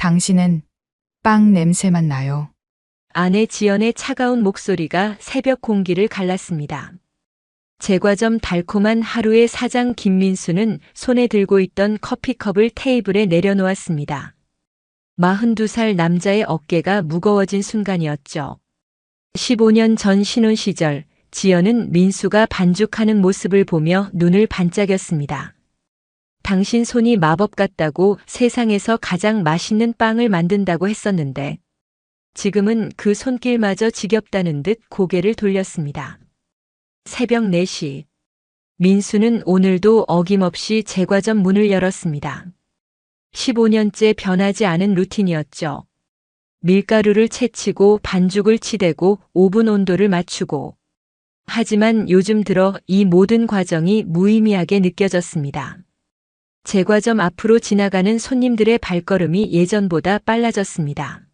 당신은 빵 냄새만 나요. 아내 지연의 차가운 목소리가 새벽 공기를 갈랐습니다. 제과점 달콤한 하루의 사장 김민수는 손에 들고 있던 커피컵을 테이블에 내려놓았습니다. 42살 남자의 어깨가 무거워진 순간이었죠. 15년 전 신혼 시절 지연은 민수가 반죽하는 모습을 보며 눈을 반짝였습니다. 당신 손이 마법 같다고 세상에서 가장 맛있는 빵을 만든다고 했었는데 지금은 그 손길마저 지겹다는 듯 고개를 돌렸습니다. 새벽 4시. 민수는 오늘도 어김없이 제과점 문을 열었습니다. 15년째 변하지 않은 루틴이었죠. 밀가루를 채치고 반죽을 치대고 오븐 온도를 맞추고. 하지만 요즘 들어 이 모든 과정이 무의미하게 느껴졌습니다. 제과점 앞으로 지나가는 손님들의 발걸음이 예전보다 빨라졌습니다.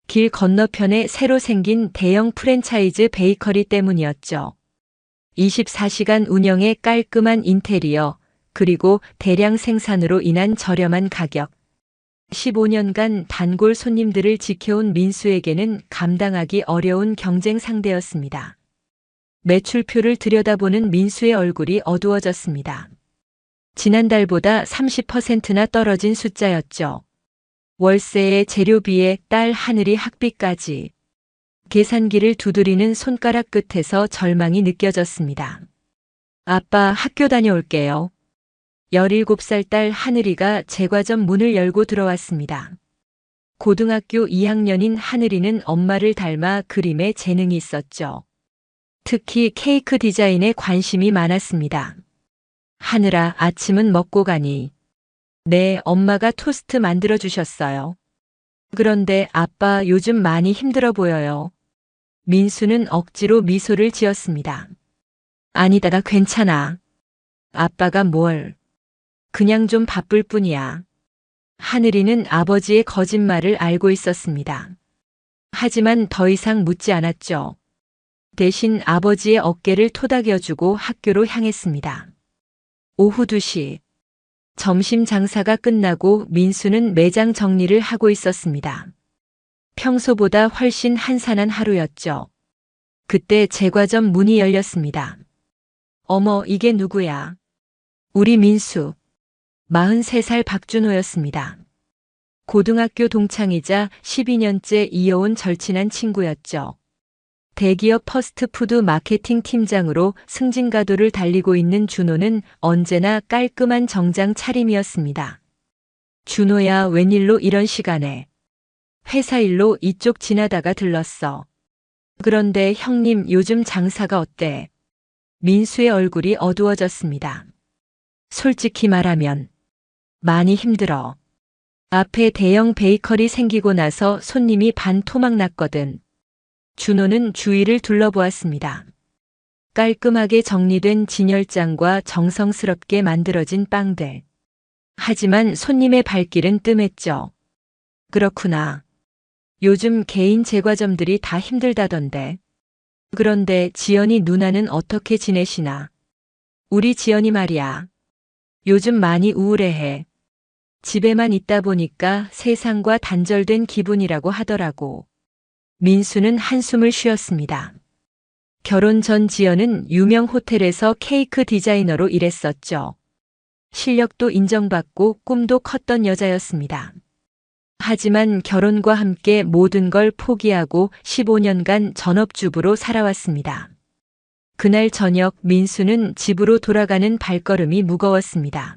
길 건너편에 새로 생긴 대형 프랜차이즈 베이커리 때문이었죠. 24시간 운영의 깔끔한 인테리어, 그리고 대량 생산으로 인한 저렴한 가격. 15년간 단골 손님들을 지켜온 민수에게는 감당하기 어려운 경쟁 상대였습니다. 매출표를 들여다보는 민수의 얼굴이 어두워졌습니다. 지난달보다 30%나 떨어진 숫자였죠. 월세에 재료비에 딸 하늘이 학비까지. 계산기를 두드리는 손가락 끝에서 절망이 느껴졌습니다. 아빠 학교 다녀올게요. 17살 딸 하늘이가 제과점 문을 열고 들어왔습니다. 고등학교 2학년인 하늘이는 엄마를 닮아 그림에 재능이 있었죠. 특히 케이크 디자인에 관심이 많았습니다. 하늘아, 아침은 먹고 가니? 네, 엄마가 토스트 만들어 주셨어요. 그런데 아빠 요즘 많이 힘들어 보여요. 민수는 억지로 미소를 지었습니다. 아니다, 괜찮아. 아빠가 뭘. 그냥 좀 바쁠 뿐이야. 하늘이는 아버지의 거짓말을 알고 있었습니다. 하지만 더 이상 묻지 않았죠. 대신 아버지의 어깨를 토닥여주고 학교로 향했습니다. 오후 2시. 점심 장사가 끝나고 민수는 매장 정리를 하고 있었습니다. 평소보다 훨씬 한산한 하루였죠. 그때 제과점 문이 열렸습니다. 어머, 이게 누구야? 우리 민수. 43살 박준호였습니다. 고등학교 동창이자 12년째 이어온 절친한 친구였죠. 대기업 퍼스트푸드 마케팅 팀장으로 승진가도를 달리고 있는 준호는 언제나 깔끔한 정장 차림이었습니다. 준호야, 웬일로 이런 시간에. 회사 일로 이쪽 지나다가 들렀어. 그런데 형님 요즘 장사가 어때? 민수의 얼굴이 어두워졌습니다. 솔직히 말하면 많이 힘들어. 앞에 대형 베이커리 생기고 나서 손님이 반토막 났거든. 준호는 주위를 둘러보았습니다. 깔끔하게 정리된 진열장과 정성스럽게 만들어진 빵들. 하지만 손님의 발길은 뜸했죠. 그렇구나. 요즘 개인 제과점들이 다 힘들다던데. 그런데 지연이 누나는 어떻게 지내시나? 우리 지연이 말이야. 요즘 많이 우울해해. 집에만 있다 보니까 세상과 단절된 기분이라고 하더라고. 민수는 한숨을 쉬었습니다. 결혼 전 지연은 유명 호텔에서 케이크 디자이너로 일했었죠. 실력도 인정받고 꿈도 컸던 여자였습니다. 하지만 결혼과 함께 모든 걸 포기하고 15년간 전업주부로 살아왔습니다. 그날 저녁 민수는 집으로 돌아가는 발걸음이 무거웠습니다.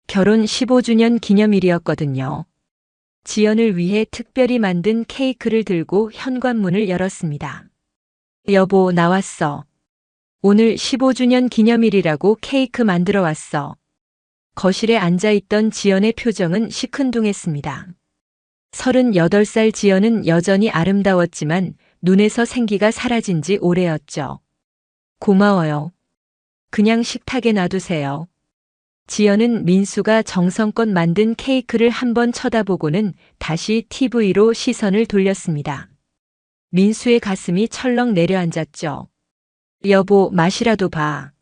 결혼 15주년 기념일이었거든요. 지연을 위해 특별히 만든 케이크를 들고 현관문을 열었습니다. 여보, 나왔어. 오늘 15주년 기념일이라고 케이크 만들어 왔어. 거실에 앉아있던 지연의 표정은 시큰둥했습니다. 38살 지연은 여전히 아름다웠지만 눈에서 생기가 사라진 지 오래였죠. 고마워요. 그냥 식탁에 놔두세요. 지연은 민수가 정성껏 만든 케이크를 한번 쳐다보고는 다시 TV로 시선을 돌렸습니다. 민수의 가슴이 철렁 내려앉았죠. 여보, 맛이라도 봐.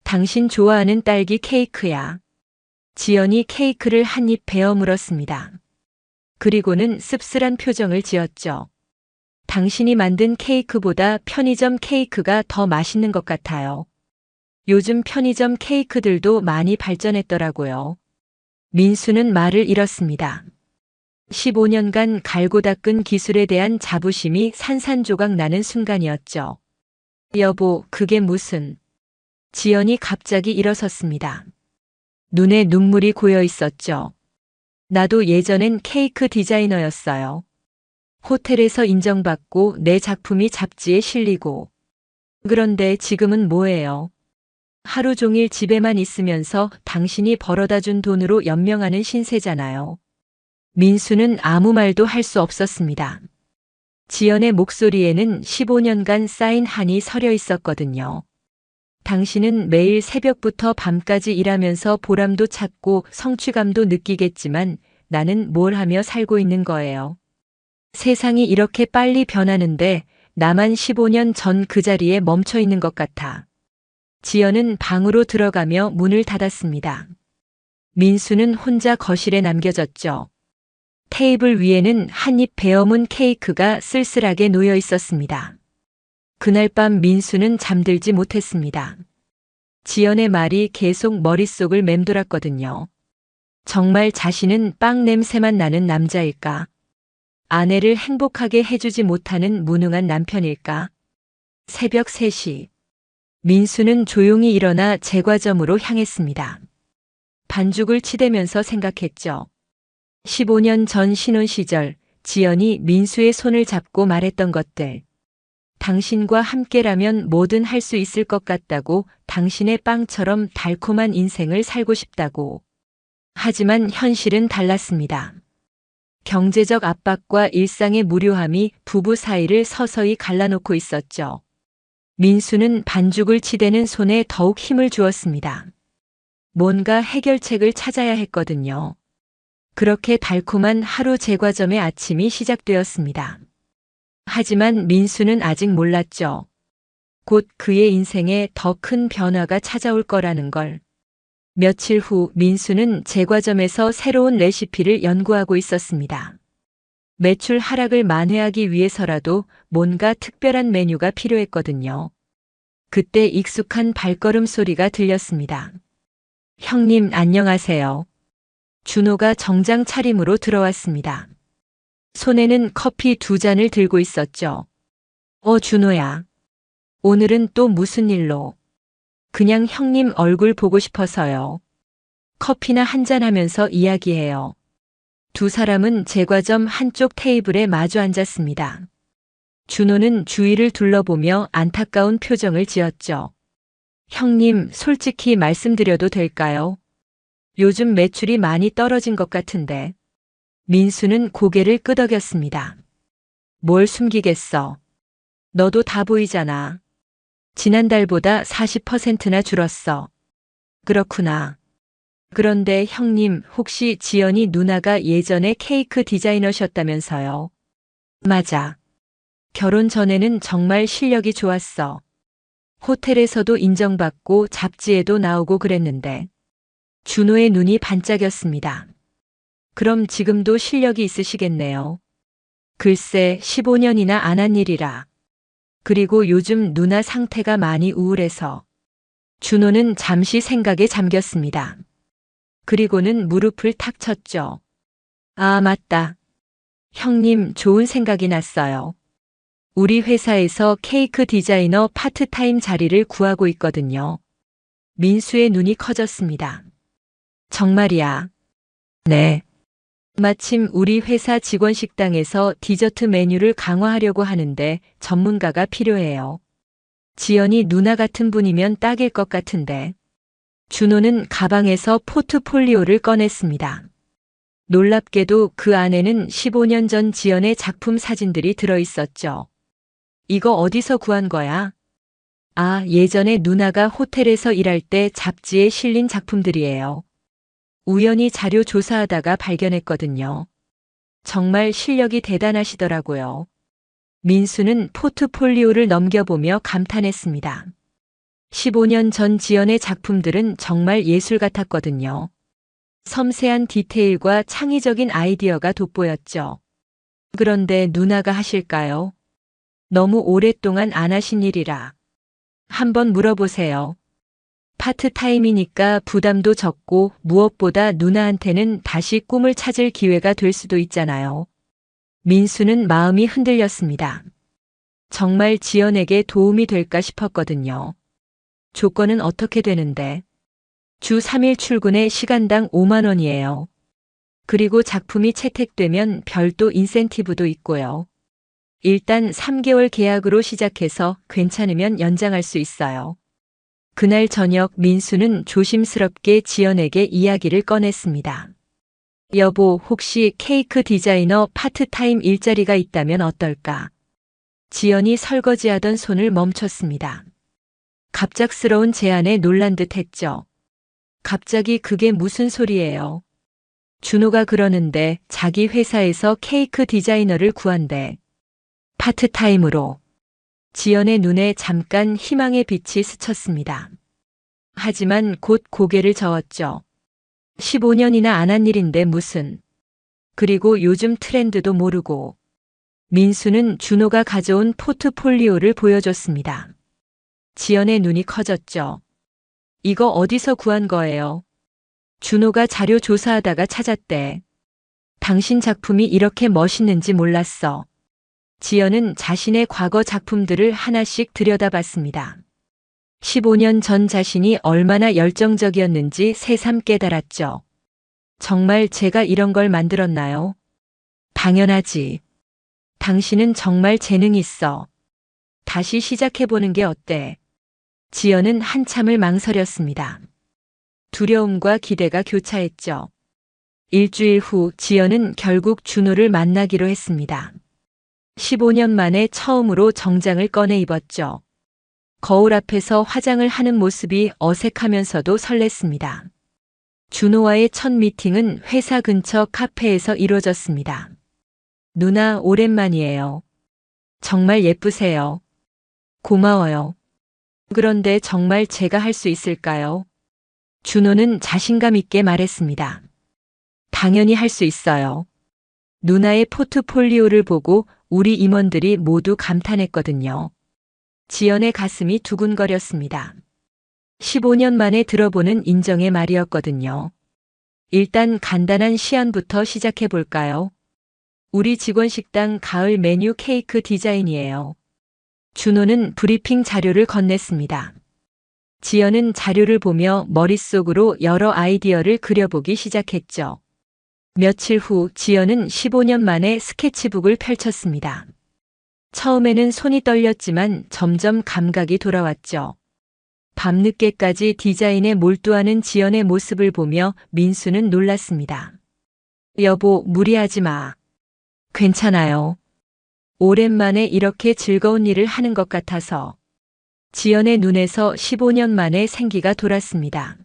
당신 좋아하는 딸기 케이크야. 지연이 케이크를 한 입 베어 물었습니다. 그리고는 씁쓸한 표정을 지었죠. 당신이 만든 케이크보다 편의점 케이크가 더 맛있는 것 같아요. 요즘 편의점 케이크들도 많이 발전했더라고요. 민수는 말을 잃었습니다. 15년간 갈고 닦은 기술에 대한 자부심이 산산조각 나는 순간이었죠. 여보, 그게 무슨... 지연이 갑자기 일어섰습니다. 눈에 눈물이 고여 있었죠. 나도 예전엔 케이크 디자이너였어요. 호텔에서 인정받고 내 작품이 잡지에 실리고. 그런데 지금은 뭐예요? 하루 종일 집에만 있으면서 당신이 벌어다 준 돈으로 연명하는 신세잖아요. 민수는 아무 말도 할 수 없었습니다. 지연의 목소리에는 15년간 쌓인 한이 서려 있었거든요. 당신은 매일 새벽부터 밤까지 일하면서 보람도 찾고 성취감도 느끼겠지만 나는 뭘 하며 살고 있는 거예요. 세상이 이렇게 빨리 변하는데 나만 15년 전 그 자리에 멈춰 있는 것 같아. 지연은 방으로 들어가며 문을 닫았습니다. 민수는 혼자 거실에 남겨졌죠. 테이블 위에는 한입 베어문 케이크가 쓸쓸하게 놓여 있었습니다. 그날 밤 민수는 잠들지 못했습니다. 지연의 말이 계속 머릿속을 맴돌았거든요. 정말 자신은 빵 냄새만 나는 남자일까? 아내를 행복하게 해주지 못하는 무능한 남편일까? 새벽 3시. 민수는 조용히 일어나 제과점으로 향했습니다. 반죽을 치대면서 생각했죠. 15년 전 신혼 시절 지연이 민수의 손을 잡고 말했던 것들. 당신과 함께라면 뭐든 할 수 있을 것 같다고, 당신의 빵처럼 달콤한 인생을 살고 싶다고. 하지만 현실은 달랐습니다. 경제적 압박과 일상의 무료함이 부부 사이를 서서히 갈라놓고 있었죠. 민수는 반죽을 치대는 손에 더욱 힘을 주었습니다. 뭔가 해결책을 찾아야 했거든요. 그렇게 달콤한 하루 제과점의 아침이 시작되었습니다. 하지만 민수는 아직 몰랐죠. 곧 그의 인생에 더 큰 변화가 찾아올 거라는 걸. 며칠 후 민수는 제과점에서 새로운 레시피를 연구하고 있었습니다. 매출 하락을 만회하기 위해서라도 뭔가 특별한 메뉴가 필요했거든요. 그때 익숙한 발걸음 소리가 들렸습니다. 형님, 안녕하세요. 준호가 정장 차림으로 들어왔습니다. 손에는 커피 2잔을 들고 있었죠. 준호야. 오늘은 또 무슨 일로? 그냥 형님 얼굴 보고 싶어서요. 커피나 한잔 하면서 이야기해요. 두 사람은 제과점 한쪽 테이블에 마주 앉았습니다. 준호는 주위를 둘러보며 안타까운 표정을 지었죠. 형님, 솔직히 말씀드려도 될까요? 요즘 매출이 많이 떨어진 것 같은데. 민수는 고개를 끄덕였습니다. 뭘 숨기겠어. 너도 다 보이잖아. 지난달보다 40%나 줄었어. 그렇구나. 그런데 형님, 혹시 지연이 누나가 예전에 케이크 디자이너셨다면서요? 맞아. 결혼 전에는 정말 실력이 좋았어. 호텔에서도 인정받고 잡지에도 나오고 그랬는데. 준호의 눈이 반짝였습니다. 그럼 지금도 실력이 있으시겠네요. 글쎄, 15년이나 안 한 일이라. 그리고 요즘 누나 상태가 많이 우울해서. 준호는 잠시 생각에 잠겼습니다. 그리고는 무릎을 탁 쳤죠. 아, 맞다. 형님, 좋은 생각이 났어요. 우리 회사에서 케이크 디자이너 파트타임 자리를 구하고 있거든요. 민수의 눈이 커졌습니다. 정말이야? 네. 마침 우리 회사 직원 식당에서 디저트 메뉴를 강화하려고 하는데 전문가가 필요해요. 지연이 누나 같은 분이면 딱일 것 같은데. 준호는 가방에서 포트폴리오를 꺼냈습니다. 놀랍게도 그 안에는 15년 전 지연의 작품 사진들이 들어있었죠. 이거 어디서 구한 거야? 아, 예전에 누나가 호텔에서 일할 때 잡지에 실린 작품들이에요. 우연히 자료 조사하다가 발견했거든요. 정말 실력이 대단하시더라고요. 민수는 포트폴리오를 넘겨보며 감탄했습니다. 15년 전 지연의 작품들은 정말 예술 같았거든요. 섬세한 디테일과 창의적인 아이디어가 돋보였죠. 그런데 누나가 하실까요? 너무 오랫동안 안 하신 일이라. 한번 물어보세요. 파트타임이니까 부담도 적고 무엇보다 누나한테는 다시 꿈을 찾을 기회가 될 수도 있잖아요. 민수는 마음이 흔들렸습니다. 정말 지연에게 도움이 될까 싶었거든요. 조건은 어떻게 되는데? 주 3일 출근에 시간당 5만 원이에요. 그리고 작품이 채택되면 별도 인센티브도 있고요. 일단 3개월 계약으로 시작해서 괜찮으면 연장할 수 있어요. 그날 저녁 민수는 조심스럽게 지연에게 이야기를 꺼냈습니다. 여보, 혹시 케이크 디자이너 파트타임 일자리가 있다면 어떨까? 지연이 설거지하던 손을 멈췄습니다. 갑작스러운 제안에 놀란 듯 했죠. 갑자기 그게 무슨 소리예요? 준호가 그러는데 자기 회사에서 케이크 디자이너를 구한대. 파트타임으로. 지연의 눈에 잠깐 희망의 빛이 스쳤습니다. 하지만 곧 고개를 저었죠. 15년이나 안 한 일인데 무슨. 그리고 요즘 트렌드도 모르고. 민수는 준호가 가져온 포트폴리오를 보여줬습니다. 지연의 눈이 커졌죠. 이거 어디서 구한 거예요? 준호가 자료 조사하다가 찾았대. 당신 작품이 이렇게 멋있는지 몰랐어. 지연은 자신의 과거 작품들을 하나씩 들여다봤습니다. 15년 전 자신이 얼마나 열정적이었는지 새삼 깨달았죠. 정말 제가 이런 걸 만들었나요? 당연하지. 당신은 정말 재능 있어. 다시 시작해보는 게 어때? 지연은 한참을 망설였습니다. 두려움과 기대가 교차했죠. 일주일 후 지연은 결국 준호를 만나기로 했습니다. 15년 만에 처음으로 정장을 꺼내 입었죠. 거울 앞에서 화장을 하는 모습이 어색하면서도 설렜습니다. 준호와의 첫 미팅은 회사 근처 카페에서 이루어졌습니다. 누나, 오랜만이에요. 정말 예쁘세요. 고마워요. 그런데 정말 제가 할 수 있을까요? 준호는 자신감 있게 말했습니다. 당연히 할 수 있어요. 누나의 포트폴리오를 보고 우리 임원들이 모두 감탄했거든요. 지연의 가슴이 두근거렸습니다. 15년 만에 들어보는 인정의 말이었거든요. 일단 간단한 시안부터 시작해 볼까요? 우리 직원 식당 가을 메뉴 케이크 디자인이에요. 준호는 브리핑 자료를 건넸습니다. 지연은 자료를 보며 머릿속으로 여러 아이디어를 그려보기 시작했죠. 며칠 후 지연은 15년 만에 스케치북을 펼쳤습니다. 처음에는 손이 떨렸지만 점점 감각이 돌아왔죠. 밤늦게까지 디자인에 몰두하는 지연의 모습을 보며 민수는 놀랐습니다. 여보, 무리하지 마. 괜찮아요. 오랜만에 이렇게 즐거운 일을 하는 것 같아서. 지연의 눈에서 15년 만에 생기가 돌았습니다.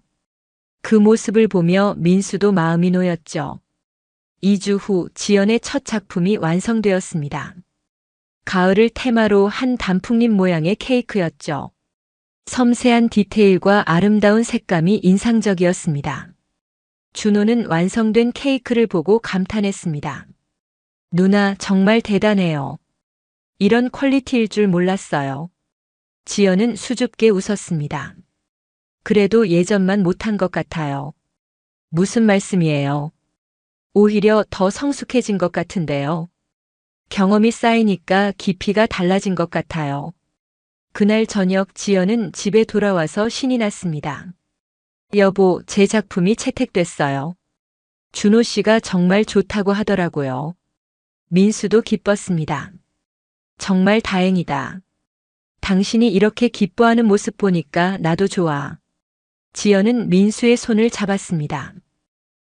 그 모습을 보며 민수도 마음이 놓였죠. 2주 후 지연의 첫 작품이 완성되었습니다. 가을을 테마로 한 단풍잎 모양의 케이크였죠. 섬세한 디테일과 아름다운 색감이 인상적이었습니다. 준호는 완성된 케이크를 보고 감탄했습니다. 누나, 정말 대단해요. 이런 퀄리티일 줄 몰랐어요. 지연은 수줍게 웃었습니다. 그래도 예전만 못한 것 같아요. 무슨 말씀이에요? 오히려 더 성숙해진 것 같은데요. 경험이 쌓이니까 깊이가 달라진 것 같아요. 그날 저녁 지연은 집에 돌아와서 신이 났습니다. 여보, 제 작품이 채택됐어요. 준호 씨가 정말 좋다고 하더라고요. 민수도 기뻤습니다. 정말 다행이다. 당신이 이렇게 기뻐하는 모습 보니까 나도 좋아. 지연은 민수의 손을 잡았습니다.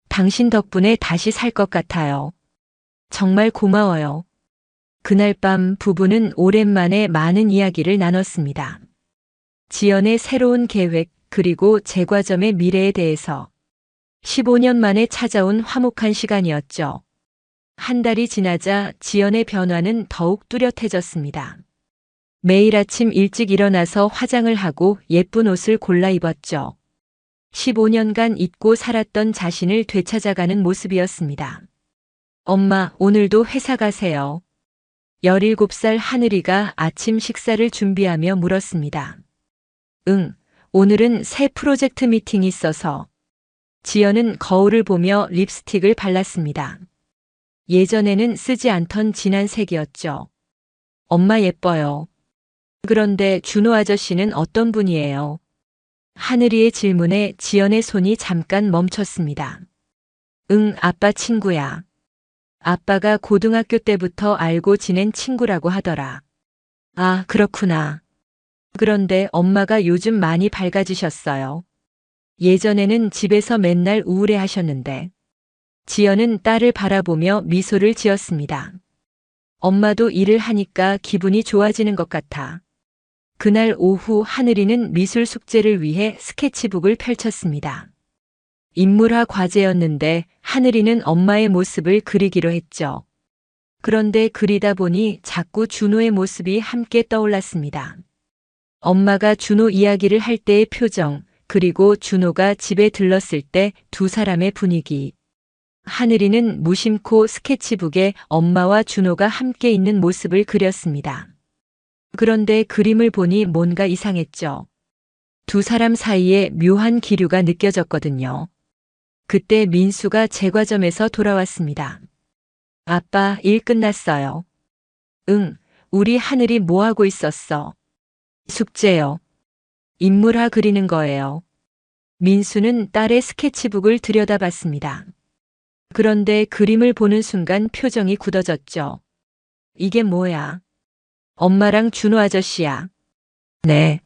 당신 덕분에 다시 살 것 같아요. 정말 고마워요. 그날 밤 부부는 오랜만에 많은 이야기를 나눴습니다. 지연의 새로운 계획 그리고 제과점의 미래에 대해서 15년 만에 찾아온 화목한 시간이었죠. 한 달이 지나자 지연의 변화는 더욱 뚜렷해졌습니다. 매일 아침 일찍 일어나서 화장을 하고 예쁜 옷을 골라 입었죠. 15년간 잊고 살았던 자신을 되찾아가는 모습이었습니다. 엄마, 오늘도 회사 가세요. 17살 하늘이가 아침 식사를 준비하며 물었습니다. 응, 오늘은 새 프로젝트 미팅이 있어서. 지연은 거울을 보며 립스틱을 발랐습니다. 예전에는 쓰지 않던 진한 색이었죠. 엄마 예뻐요. 그런데 준호 아저씨는 어떤 분이에요? 하늘이의 질문에 지연의 손이 잠깐 멈췄습니다. 응, 아빠 친구야. 아빠가 고등학교 때부터 알고 지낸 친구라고 하더라. 아, 그렇구나. 그런데 엄마가 요즘 많이 밝아지셨어요. 예전에는 집에서 맨날 우울해 하셨는데. 지연은 딸을 바라보며 미소를 지었습니다. 엄마도 일을 하니까 기분이 좋아지는 것 같아. 그날 오후 하늘이는 미술 숙제를 위해 스케치북을 펼쳤습니다. 인물화 과제였는데 하늘이는 엄마의 모습을 그리기로 했죠. 그런데 그리다 보니 자꾸 준호의 모습이 함께 떠올랐습니다. 엄마가 준호 이야기를 할 때의 표정, 그리고 준호가 집에 들렀을 때 두 사람의 분위기. 하늘이는 무심코 스케치북에 엄마와 준호가 함께 있는 모습을 그렸습니다. 그런데 그림을 보니 뭔가 이상했죠. 두 사람 사이에 묘한 기류가 느껴졌거든요. 그때 민수가 제과점에서 돌아왔습니다. 아빠, 일 끝났어요. 응, 우리 하늘이 뭐 하고 있었어? 숙제요. 인물화 그리는 거예요. 민수는 딸의 스케치북을 들여다봤습니다. 그런데 그림을 보는 순간 표정이 굳어졌죠. 이게 뭐야? 엄마랑 준호 아저씨야. 네.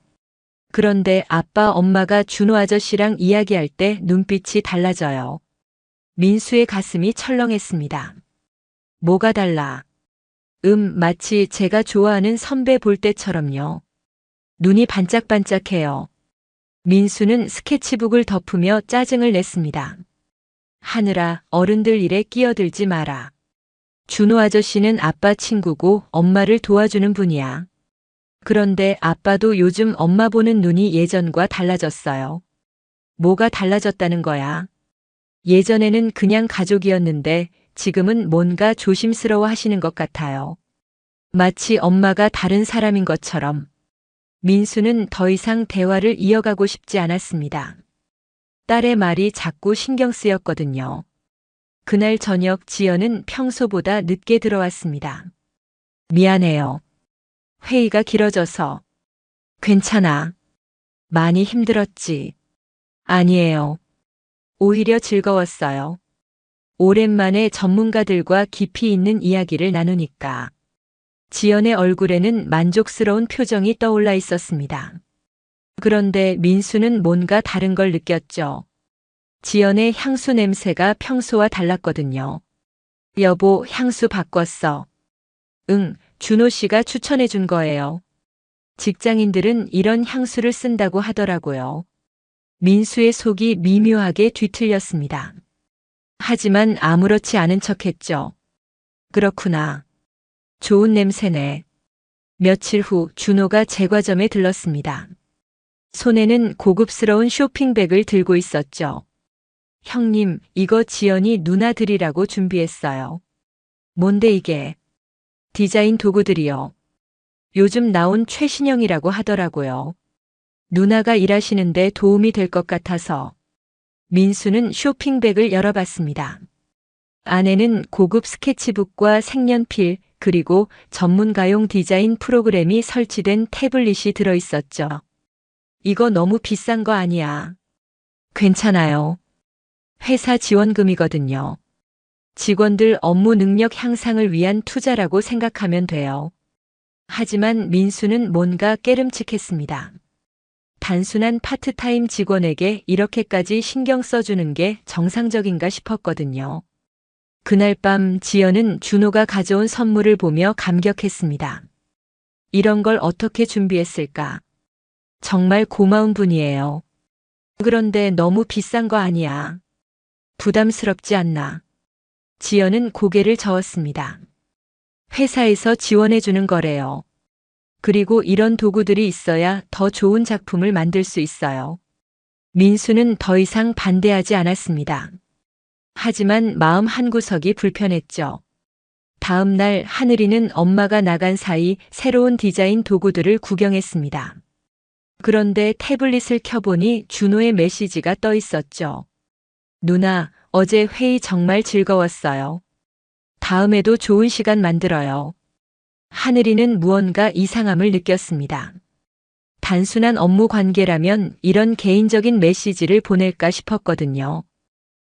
그런데 아빠, 엄마가 준호 아저씨랑 이야기할 때 눈빛이 달라져요. 민수의 가슴이 철렁했습니다. 뭐가 달라? 마치 제가 좋아하는 선배 볼 때처럼요. 눈이 반짝반짝해요. 민수는 스케치북을 덮으며 짜증을 냈습니다. 하늘아, 어른들 일에 끼어들지 마라. 준호 아저씨는 아빠 친구고 엄마를 도와주는 분이야. 그런데 아빠도 요즘 엄마 보는 눈이 예전과 달라졌어요. 뭐가 달라졌다는 거야? 예전에는 그냥 가족이었는데 지금은 뭔가 조심스러워 하시는 것 같아요. 마치 엄마가 다른 사람인 것처럼. 민수는 더 이상 대화를 이어가고 싶지 않았습니다. 딸의 말이 자꾸 신경 쓰였거든요. 그날 저녁 지연은 평소보다 늦게 들어왔습니다. 미안해요. 회의가 길어져서. 괜찮아. 많이 힘들었지. 아니에요. 오히려 즐거웠어요. 오랜만에 전문가들과 깊이 있는 이야기를 나누니까. 지연의 얼굴에는 만족스러운 표정이 떠올라 있었습니다. 그런데 민수는 뭔가 다른 걸 느꼈죠. 지연의 향수 냄새가 평소와 달랐거든요. 여보, 향수 바꿨어. 응, 준호 씨가 추천해 준 거예요. 직장인들은 이런 향수를 쓴다고 하더라고요. 민수의 속이 미묘하게 뒤틀렸습니다. 하지만 아무렇지 않은 척했죠. 그렇구나. 좋은 냄새네. 며칠 후 준호가 제과점에 들렀습니다. 손에는 고급스러운 쇼핑백을 들고 있었죠. 형님, 이거 지연이 누나 드리라고 준비했어요. 뭔데 이게? 디자인 도구들이요. 요즘 나온 최신형이라고 하더라고요. 누나가 일하시는데 도움이 될 것 같아서. 민수는 쇼핑백을 열어봤습니다. 안에는 고급 스케치북과 색연필, 그리고 전문가용 디자인 프로그램이 설치된 태블릿이 들어있었죠. 이거 너무 비싼 거 아니야. 괜찮아요. 회사 지원금이거든요. 직원들 업무 능력 향상을 위한 투자라고 생각하면 돼요. 하지만 민수는 뭔가 깨름칙했습니다. 단순한 파트타임 직원에게 이렇게까지 신경 써주는 게 정상적인가 싶었거든요. 그날 밤 지연은 준호가 가져온 선물을 보며 감격했습니다. 이런 걸 어떻게 준비했을까? 정말 고마운 분이에요. 그런데 너무 비싼 거 아니야. 부담스럽지 않나? 지연은 고개를 저었습니다. 회사에서 지원해주는 거래요. 그리고 이런 도구들이 있어야 더 좋은 작품을 만들 수 있어요. 민수는 더 이상 반대하지 않았습니다. 하지만 마음 한구석이 불편했죠. 다음 날 하늘이는 엄마가 나간 사이 새로운 디자인 도구들을 구경했습니다. 그런데 태블릿을 켜보니 준호의 메시지가 떠 있었죠. 누나, 어제 회의 정말 즐거웠어요. 다음에도 좋은 시간 만들어요. 하늘이는 무언가 이상함을 느꼈습니다. 단순한 업무 관계라면 이런 개인적인 메시지를 보낼까 싶었거든요.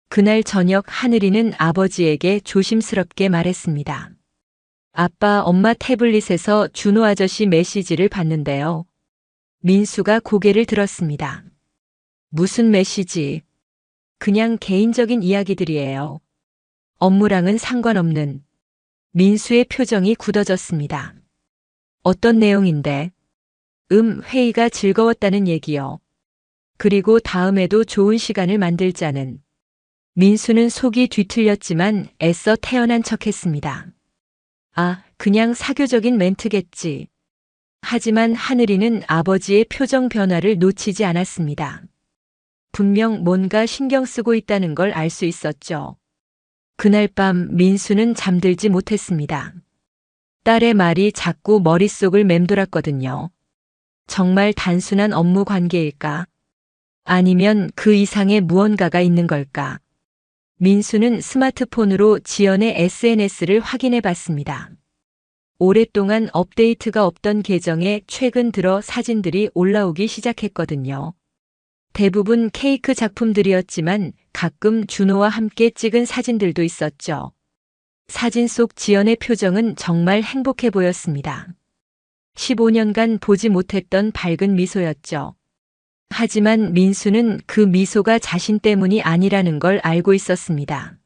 그날 저녁 하늘이는 아버지에게 조심스럽게 말했습니다. 아빠, 엄마 태블릿에서 준호 아저씨 메시지를 봤는데요. 민수가 고개를 들었습니다. 무슨 메시지? 그냥 개인적인 이야기들이에요. 업무랑은 상관없는. 민수의 표정이 굳어졌습니다. 어떤 내용인데? 회의가 즐거웠다는 얘기요. 그리고 다음에도 좋은 시간을 만들자는. 민수는 속이 뒤틀렸지만 애써 태연한 척했습니다. 아, 그냥 사교적인 멘트겠지. 하지만 하늘이는 아버지의 표정 변화를 놓치지 않았습니다. 분명 뭔가 신경 쓰고 있다는 걸 알 수 있었죠. 그날 밤 민수는 잠들지 못했습니다. 딸의 말이 자꾸 머릿속을 맴돌았거든요. 정말 단순한 업무 관계일까? 아니면 그 이상의 무언가가 있는 걸까? 민수는 스마트폰으로 지연의 SNS를 확인해 봤습니다. 오랫동안 업데이트가 없던 계정에 최근 들어 사진들이 올라오기 시작했거든요. 대부분 케이크 작품들이었지만 가끔 준호와 함께 찍은 사진들도 있었죠. 사진 속 지연의 표정은 정말 행복해 보였습니다. 15년간 보지 못했던 밝은 미소였죠. 하지만 민수는 그 미소가 자신 때문이 아니라는 걸 알고 있었습니다.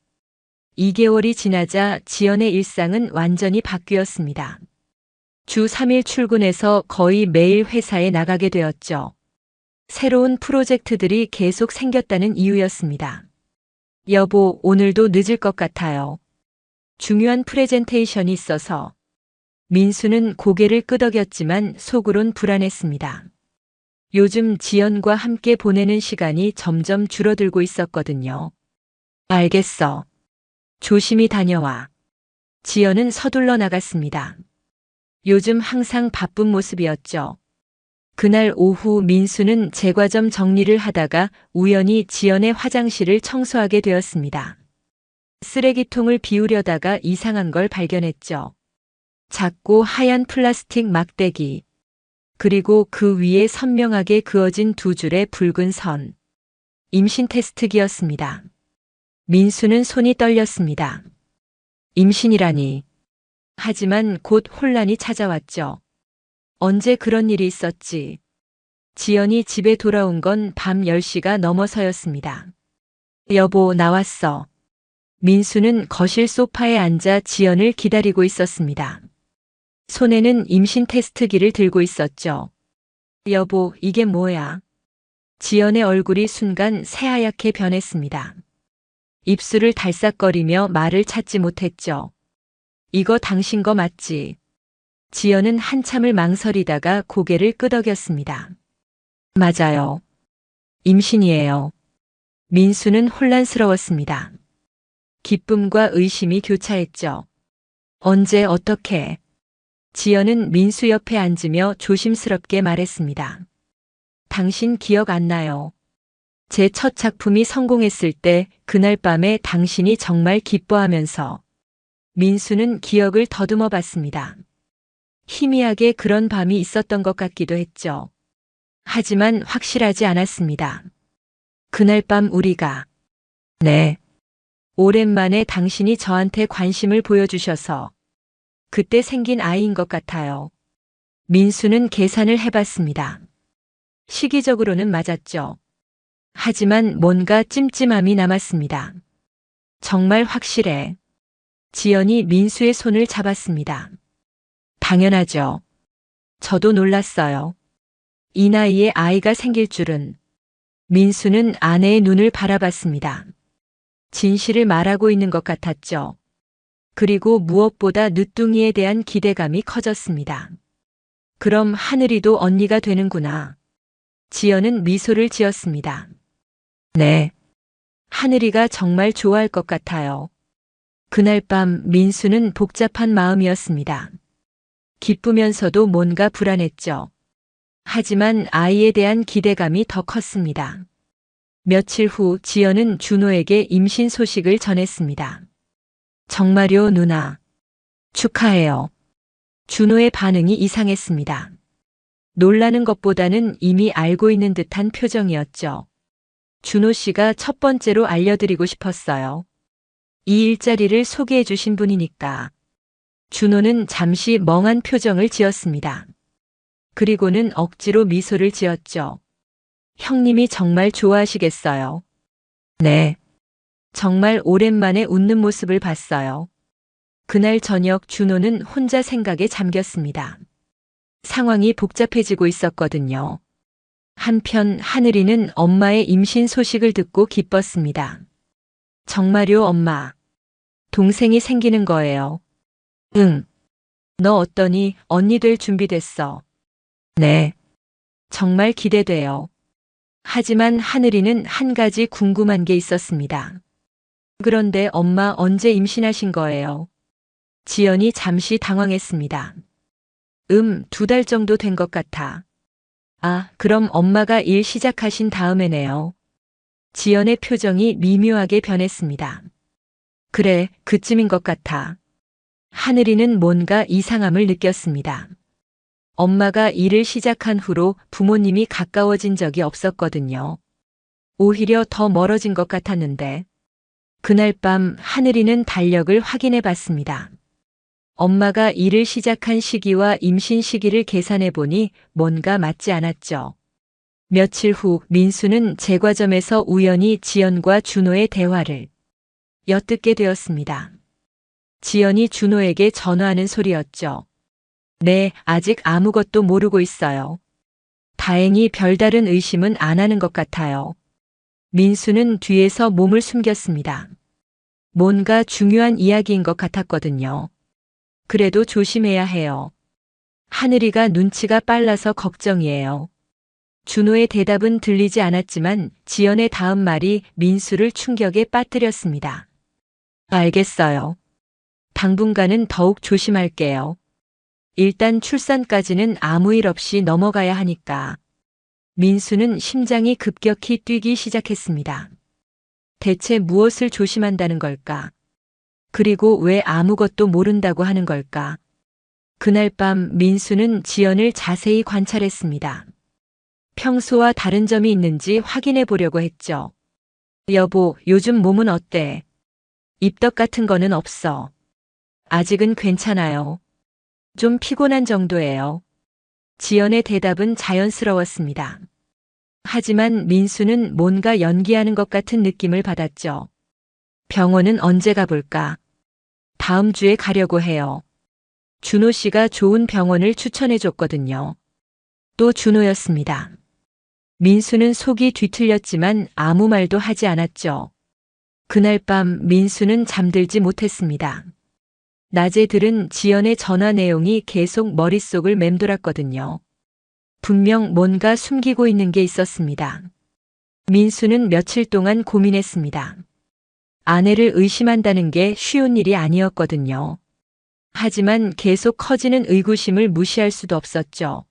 2개월이 지나자 지연의 일상은 완전히 바뀌었습니다. 주 3일 출근해서 거의 매일 회사에 나가게 되었죠. 새로운 프로젝트들이 계속 생겼다는 이유였습니다. 여보, 오늘도 늦을 것 같아요. 중요한 프레젠테이션이 있어서. 민수는 고개를 끄덕였지만 속으론 불안했습니다. 요즘 지연과 함께 보내는 시간이 점점 줄어들고 있었거든요. 알겠어. 조심히 다녀와. 지연은 서둘러 나갔습니다. 요즘 항상 바쁜 모습이었죠. 그날 오후 민수는 제과점 정리를 하다가 우연히 지연의 화장실을 청소하게 되었습니다. 쓰레기통을 비우려다가 이상한 걸 발견했죠. 작고 하얀 플라스틱 막대기. 그리고 그 위에 선명하게 그어진 두 줄의 붉은 선. 임신 테스트기였습니다. 민수는 손이 떨렸습니다. 임신이라니. 하지만 곧 혼란이 찾아왔죠. 언제 그런 일이 있었지? 지연이 집에 돌아온 건 밤 10시가 넘어서였습니다. 여보, 나왔어. 민수는 거실 소파에 앉아 지연을 기다리고 있었습니다. 손에는 임신 테스트기를 들고 있었죠. 여보, 이게 뭐야? 지연의 얼굴이 순간 새하얗게 변했습니다. 입술을 달싹거리며 말을 찾지 못했죠. 이거 당신 거 맞지? 지연은 한참을 망설이다가 고개를 끄덕였습니다. 맞아요. 임신이에요. 민수는 혼란스러웠습니다. 기쁨과 의심이 교차했죠. 언제 어떻게? 지연은 민수 옆에 앉으며 조심스럽게 말했습니다. 당신 기억 안 나요. 제 첫 작품이 성공했을 때 그날 밤에 당신이 정말 기뻐하면서. 민수는 기억을 더듬어 봤습니다. 희미하게 그런 밤이 있었던 것 같기도 했죠. 하지만 확실하지 않았습니다. 그날 밤 우리가. 네. 오랜만에 당신이 저한테 관심을 보여주셔서. 그때 생긴 아이인 것 같아요. 민수는 계산을 해봤습니다. 시기적으로는 맞았죠. 하지만 뭔가 찜찜함이 남았습니다. 정말 확실해. 지연이 민수의 손을 잡았습니다. 당연하죠. 저도 놀랐어요. 이 나이에 아이가 생길 줄은. 민수는 아내의 눈을 바라봤습니다. 진실을 말하고 있는 것 같았죠. 그리고 무엇보다 늦둥이에 대한 기대감이 커졌습니다. 그럼 하늘이도 언니가 되는구나. 지연은 미소를 지었습니다. 네. 하늘이가 정말 좋아할 것 같아요. 그날 밤 민수는 복잡한 마음이었습니다. 기쁘면서도 뭔가 불안했죠. 하지만 아이에 대한 기대감이 더 컸습니다. 며칠 후 지연은 준호에게 임신 소식을 전했습니다. 정말요, 누나. 축하해요. 준호의 반응이 이상했습니다. 놀라는 것보다는 이미 알고 있는 듯한 표정이었죠. 준호 씨가 첫 번째로 알려드리고 싶었어요. 이 일자리를 소개해 주신 분이니까. 준호는 잠시 멍한 표정을 지었습니다. 그리고는 억지로 미소를 지었죠. 형님이 정말 좋아하시겠어요. 네. 정말 오랜만에 웃는 모습을 봤어요. 그날 저녁 준호는 혼자 생각에 잠겼습니다. 상황이 복잡해지고 있었거든요. 한편 하늘이는 엄마의 임신 소식을 듣고 기뻤습니다. 정말요, 엄마. 동생이 생기는 거예요. 응. 너 어떠니? 언니 될 준비 됐어. 네. 정말 기대돼요. 하지만 하늘이는 한 가지 궁금한 게 있었습니다. 그런데 엄마 언제 임신하신 거예요? 지연이 잠시 당황했습니다. 2달 정도 된 것 같아. 아, 그럼 엄마가 일 시작하신 다음에네요. 지연의 표정이 미묘하게 변했습니다. 그래, 그쯤인 것 같아. 하늘이는 뭔가 이상함을 느꼈습니다. 엄마가 일을 시작한 후로 부모님이 가까워진 적이 없었거든요. 오히려 더 멀어진 것 같았는데. 그날 밤 하늘이는 달력을 확인해 봤습니다. 엄마가 일을 시작한 시기와 임신 시기를 계산해 보니 뭔가 맞지 않았죠. 며칠 후 민수는 제과점에서 우연히 지연과 준호의 대화를 엿듣게 되었습니다. 지연이 준호에게 전화하는 소리였죠. 네, 아직 아무것도 모르고 있어요. 다행히 별다른 의심은 안 하는 것 같아요. 민수는 뒤에서 몸을 숨겼습니다. 뭔가 중요한 이야기인 것 같았거든요. 그래도 조심해야 해요. 하늘이가 눈치가 빨라서 걱정이에요. 준호의 대답은 들리지 않았지만 지연의 다음 말이 민수를 충격에 빠뜨렸습니다. 알겠어요. 당분간은 더욱 조심할게요. 일단 출산까지는 아무 일 없이 넘어가야 하니까. 민수는 심장이 급격히 뛰기 시작했습니다. 대체 무엇을 조심한다는 걸까? 그리고 왜 아무것도 모른다고 하는 걸까? 그날 밤 민수는 지연을 자세히 관찰했습니다. 평소와 다른 점이 있는지 확인해 보려고 했죠. 여보, 요즘 몸은 어때? 입덧 같은 거는 없어. 아직은 괜찮아요. 좀 피곤한 정도예요. 지연의 대답은 자연스러웠습니다. 하지만 민수는 뭔가 연기하는 것 같은 느낌을 받았죠. 병원은 언제 가볼까? 다음 주에 가려고 해요. 준호 씨가 좋은 병원을 추천해 줬거든요. 또 준호였습니다. 민수는 속이 뒤틀렸지만 아무 말도 하지 않았죠. 그날 밤 민수는 잠들지 못했습니다. 낮에 들은 지연의 전화 내용이 계속 머릿속을 맴돌았거든요. 분명 뭔가 숨기고 있는 게 있었습니다. 민수는 며칠 동안 고민했습니다. 아내를 의심한다는 게 쉬운 일이 아니었거든요. 하지만 계속 커지는 의구심을 무시할 수도 없었죠.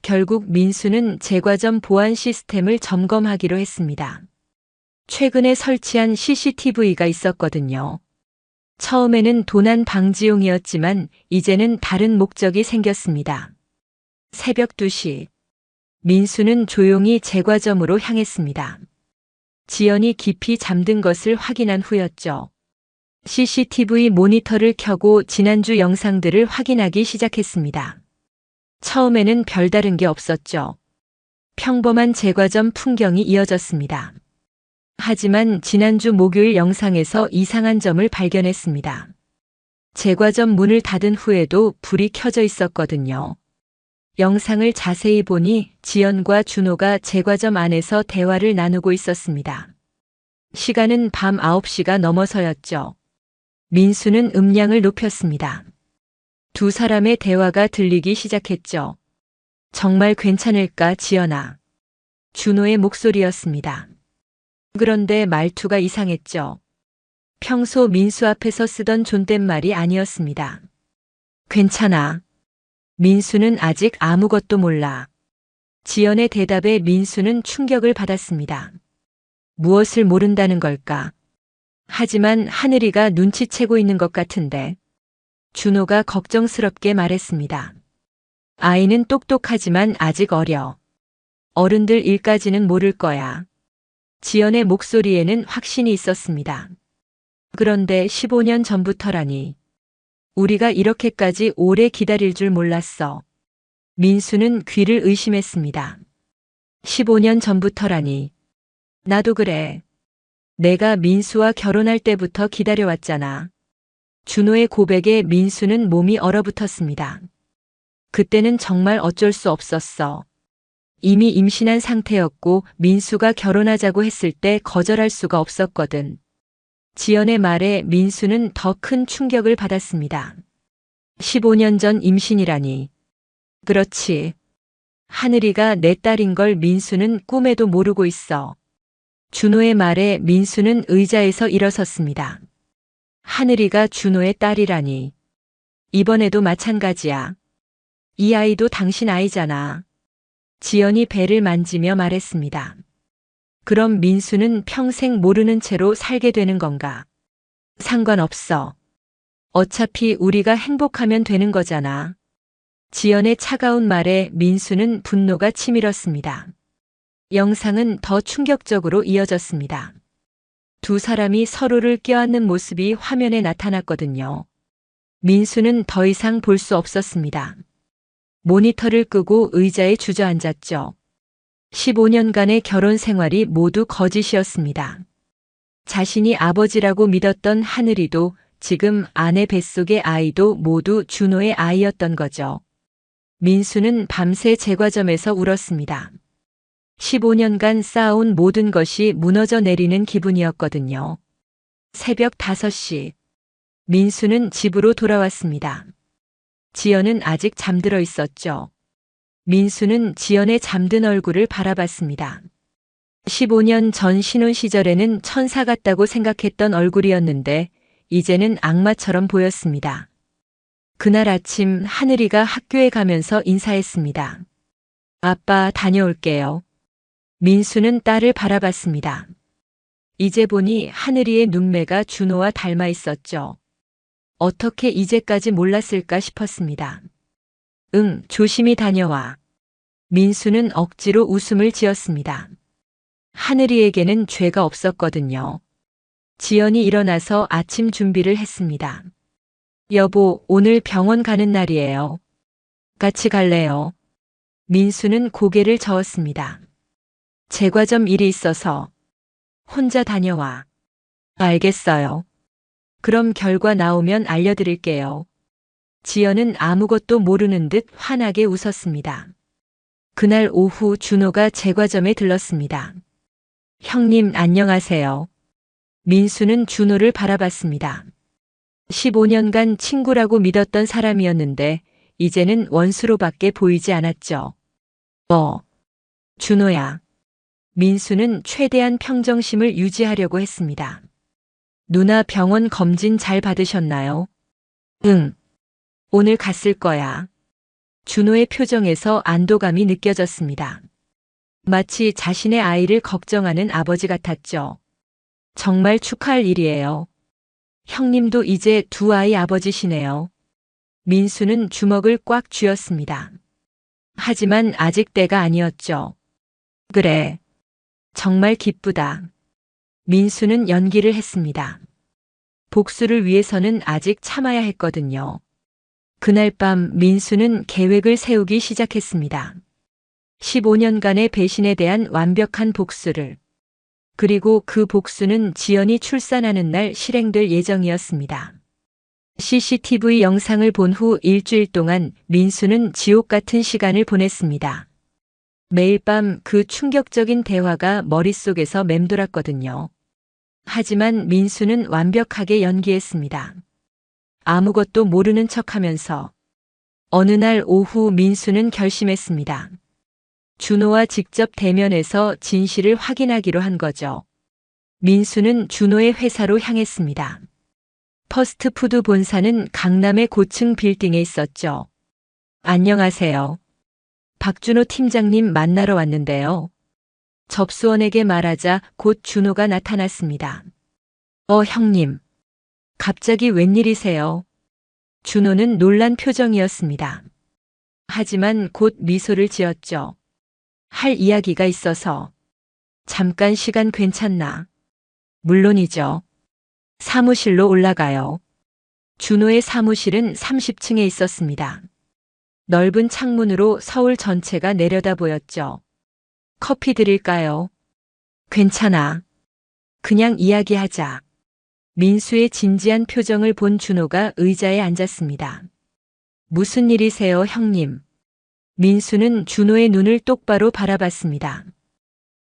결국 민수는 제과점 보안 시스템을 점검하기로 했습니다. 최근에 설치한 CCTV가 있었거든요. 처음에는 도난 방지용이었지만 이제는 다른 목적이 생겼습니다. 새벽 2시. 민수는 조용히 제과점으로 향했습니다. 지연이 깊이 잠든 것을 확인한 후였죠. CCTV 모니터를 켜고 지난주 영상들을 확인하기 시작했습니다. 처음에는 별다른 게 없었죠. 평범한 제과점 풍경이 이어졌습니다. 하지만 지난주 목요일 영상에서 이상한 점을 발견했습니다. 제과점 문을 닫은 후에도 불이 켜져 있었거든요. 영상을 자세히 보니 지연과 준호가 제과점 안에서 대화를 나누고 있었습니다. 시간은 밤 9시가 넘어서였죠. 민수는 음량을 높였습니다. 두 사람의 대화가 들리기 시작했죠. 정말 괜찮을까, 지연아? 준호의 목소리였습니다. 그런데 말투가 이상했죠. 평소 민수 앞에서 쓰던 존댓말이 아니었습니다. 괜찮아. 민수는 아직 아무것도 몰라. 지연의 대답에 민수는 충격을 받았습니다. 무엇을 모른다는 걸까? 하지만 하늘이가 눈치채고 있는 것 같은데. 준호가 걱정스럽게 말했습니다. 아이는 똑똑하지만 아직 어려. 어른들 일까지는 모를 거야. 지연의 목소리에는 확신이 있었습니다. 그런데 15년 전부터라니. 우리가 이렇게까지 오래 기다릴 줄 몰랐어. 민수는 귀를 의심했습니다. 15년 전부터라니. 나도 그래. 내가 민수와 결혼할 때부터 기다려왔잖아. 준호의 고백에 민수는 몸이 얼어붙었습니다. 그때는 정말 어쩔 수 없었어. 이미 임신한 상태였고 민수가 결혼하자고 했을 때 거절할 수가 없었거든. 지연의 말에 민수는 더 큰 충격을 받았습니다. 15년 전 임신이라니. 그렇지. 하늘이가 내 딸인 걸 민수는 꿈에도 모르고 있어. 준호의 말에 민수는 의자에서 일어섰습니다. 하늘이가 준호의 딸이라니. 이번에도 마찬가지야. 이 아이도 당신 아이잖아. 지연이 배를 만지며 말했습니다. 그럼 민수는 평생 모르는 채로 살게 되는 건가? 상관없어. 어차피 우리가 행복하면 되는 거잖아. 지연의 차가운 말에 민수는 분노가 치밀었습니다. 영상은 더 충격적으로 이어졌습니다. 두 사람이 서로를 껴안는 모습이 화면에 나타났거든요. 민수는 더 이상 볼 수 없었습니다. 모니터를 끄고 의자에 주저앉았죠. 15년간의 결혼 생활이 모두 거짓이었습니다. 자신이 아버지라고 믿었던 하늘이도 지금 아내 뱃속의 아이도 모두 준호의 아이였던 거죠. 민수는 밤새 제과점에서 울었습니다. 15년간 쌓아온 모든 것이 무너져 내리는 기분이었거든요. 새벽 5시. 민수는 집으로 돌아왔습니다. 지연은 아직 잠들어 있었죠. 민수는 지연의 잠든 얼굴을 바라봤습니다. 15년 전 신혼 시절에는 천사 같다고 생각했던 얼굴이었는데 이제는 악마처럼 보였습니다. 그날 아침 하늘이가 학교에 가면서 인사했습니다. 아빠 다녀올게요. 민수는 딸을 바라봤습니다. 이제 보니 하늘이의 눈매가 준호와 닮아 있었죠. 어떻게 이제까지 몰랐을까 싶었습니다. 응, 조심히 다녀와. 민수는 억지로 웃음을 지었습니다. 하늘이에게는 죄가 없었거든요. 지연이 일어나서 아침 준비를 했습니다. 여보, 오늘 병원 가는 날이에요. 같이 갈래요? 민수는 고개를 저었습니다. 제과점 일이 있어서. 혼자 다녀와. 알겠어요. 그럼 결과 나오면 알려드릴게요. 지연은 아무것도 모르는 듯 환하게 웃었습니다. 그날 오후 준호가 제과점에 들렀습니다. 형님 안녕하세요. 민수는 준호를 바라봤습니다. 15년간 친구라고 믿었던 사람이었는데 이제는 원수로밖에 보이지 않았죠. 준호야. 민수는 최대한 평정심을 유지하려고 했습니다. 누나 병원 검진 잘 받으셨나요? 응. 오늘 갔을 거야. 준호의 표정에서 안도감이 느껴졌습니다. 마치 자신의 아이를 걱정하는 아버지 같았죠. 정말 축하할 일이에요. 형님도 이제 두 아이 아버지시네요. 민수는 주먹을 꽉 쥐었습니다. 하지만 아직 때가 아니었죠. 그래. 정말 기쁘다. 민수는 연기를 했습니다. 복수를 위해서는 아직 참아야 했거든요. 그날 밤 민수는 계획을 세우기 시작했습니다. 15년간의 배신에 대한 완벽한 복수를. 그리고 그 복수는 지연이 출산하는 날 실행될 예정이었습니다. CCTV 영상을 본 후 일주일 동안 민수는 지옥 같은 시간을 보냈습니다. 매일 밤 그 충격적인 대화가 머릿속에서 맴돌았거든요. 하지만 민수는 완벽하게 연기했습니다. 아무것도 모르는 척하면서. 어느 날 오후 민수는 결심했습니다. 준호와 직접 대면해서 진실을 확인하기로 한 거죠. 민수는 준호의 회사로 향했습니다. 퍼스트푸드 본사는 강남의 고층 빌딩에 있었죠. 안녕하세요. 박준호 팀장님 만나러 왔는데요. 접수원에게 말하자 곧 준호가 나타났습니다. 형님. 갑자기 웬일이세요? 준호는 놀란 표정이었습니다. 하지만 곧 미소를 지었죠. 할 이야기가 있어서. 잠깐 시간 괜찮나? 물론이죠. 사무실로 올라가요. 준호의 사무실은 30층에 있었습니다. 넓은 창문으로 서울 전체가 내려다 보였죠. 커피 드릴까요? 괜찮아. 그냥 이야기하자. 민수의 진지한 표정을 본 준호가 의자에 앉았습니다. 무슨 일이세요, 형님? 민수는 준호의 눈을 똑바로 바라봤습니다.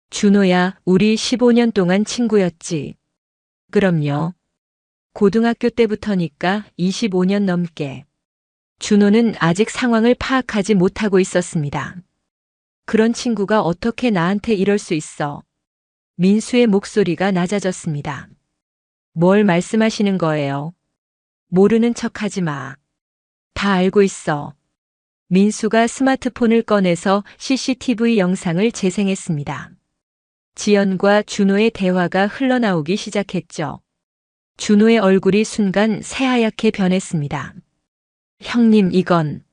준호야, 우리 15년 동안 친구였지. 그럼요. 고등학교 때부터니까 25년 넘게. 준호는 아직 상황을 파악하지 못하고 있었습니다. 그런 친구가 어떻게 나한테 이럴 수 있어? 민수의 목소리가 낮아졌습니다. 뭘 말씀하시는 거예요? 모르는 척하지 마. 다 알고 있어. 민수가 스마트폰을 꺼내서 CCTV 영상을 재생했습니다. 지연과 준호의 대화가 흘러나오기 시작했죠. 준호의 얼굴이 순간 새하얗게 변했습니다. 형님, 이건